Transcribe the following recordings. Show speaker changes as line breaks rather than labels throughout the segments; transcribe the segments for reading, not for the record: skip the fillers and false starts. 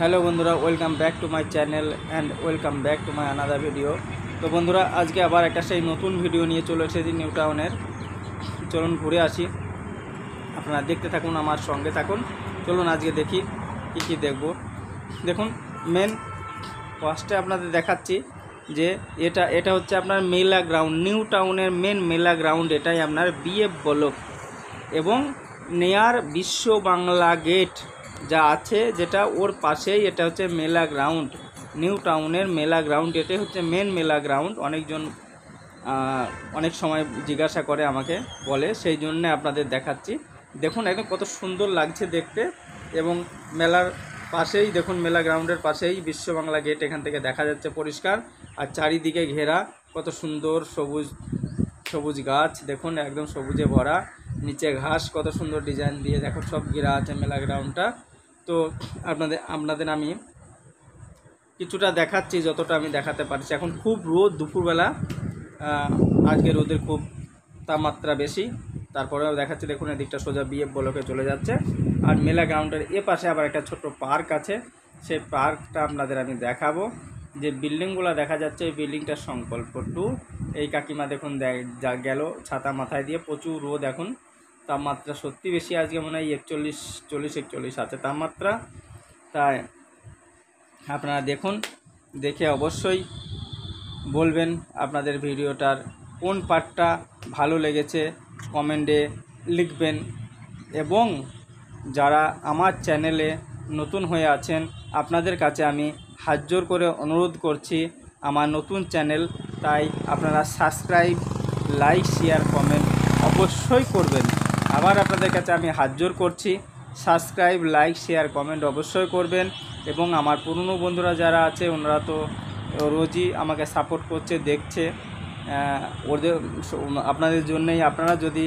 Hello বন্ধুরা, welcome back to my channel and welcome back to my another video. তো বন্ধুরা, আজকে আবার একটা সেই নতুন ভিডিও নিয়ে চলে এসেছি নিউ টাউনের। চলুন ঘুরে আসি, আপনারা দেখতে থাকুন, আমার সঙ্গে থাকুন। চলুন আজকে দেখি কী দেখব। দেখুন, মেন ফার্স্টে আপনাদের দেখাচ্ছি যে এটা হচ্ছে আপনার মেলা গ্রাউন্ড, নিউ টাউনের মেন মেলা গ্রাউন্ড। এটাই আপনার বিএফ ব্লক এবং নেয়ার বিশ্ব বাংলা গেট যা আছে, যেটা ওর পাশেই এটা হচ্ছে মেলা গ্রাউন্ড, নিউ টাউনের মেলা গ্রাউন্ড। এটাই হচ্ছে মেন মেলা গ্রাউন্ড। অনেকজন অনেক সময় জিজ্ঞাসা করে আমাকে, বলে, সেই জন্যে আপনাদের দেখাচ্ছি। দেখুন একদম কত সুন্দর লাগছে দেখতে। এবং মেলার পাশেই দেখুন, মেলা গ্রাউন্ডের পাশেই বিশ্ব বাংলা গেট এখান থেকে দেখা যাচ্ছে পরিষ্কার। আর চারিদিকে ঘেরা কত সুন্দর সবুজ সবুজ গাছ, দেখুন একদম সবুজে ভরা। নিচে ঘাস কত সুন্দর ডিজাইন দিয়ে দেখো সব ঘেরা আছে মেলা গ্রাউন্ডটা। তো আপনাদের আমি কিছুটা দেখাচ্ছি, যতটা আমি দেখাতে পারছি। এখন খুব রোদ, দুপুরবেলা আজকে রোদের খুব তাপমাত্রা বেশি। তারপরেও দেখাচ্ছি, দেখুন এদিকটা সোজা বিএফ ব্লকে চলে যাচ্ছে। আর মেলা গ্রাউন্ডের এ পাশে আবার একটা ছোট্ট পার্ক আছে, সেই পার্কটা আপনাদের আমি দেখাবো। যে বিল্ডিংগুলো দেখা যাচ্ছে, এই বিল্ডিংটা সংকল্প 2। এই কাকিমা দেখুন যা গেল ছাতা মাথায় দিয়ে। প্রচুর রোদ এখন, তাপমাত্রা সত্যি বেশি। আজকে মনে হয় 41 আছে তাপমাত্রা। তাই আপনারা দেখুন, দেখে অবশ্যই বলবেন আপনাদের ভিডিওটার কোন পার্টটা ভালো লেগেছে, কমেন্টে লিখবেন। এবং যারা আমার চ্যানেলে নতুন হয়ে আছেন, আপনাদের কাছে আমি হাত জোর করে অনুরোধ করছি, আমার নতুন চ্যানেল, তাই আপনারা সাবস্ক্রাইব, লাইক, শেয়ার, কমেন্ট অবশ্যই করবেন। আবার আপনাদের কাছে আমি হাত জোর করছি, সাবস্ক্রাইব, লাইক, শেয়ার, কমেন্ট অবশ্যই করবেন। এবং আমার পুরনো বন্ধুরা যারা আছে, ওনারা তো রোজই আমাকে সাপোর্ট করছে, দেখছে। ওদের আপনাদের জন্যই, আপনারা যদি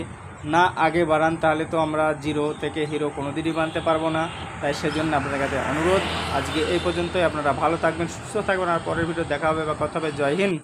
না আগে বাড়ান তাহলে তো আমরা জিরো থেকে হিরো কোনোদিনই বানতে পারবো না। তাই সেজন্য আপনাদের কাছে অনুরোধ। আজকে এই পর্যন্তই। আপনারা ভালো থাকবেন, সুস্থ থাকবেন। আর পরের ভিডিও দেখা হবে বা কথা হবে। জয় হিন্দ।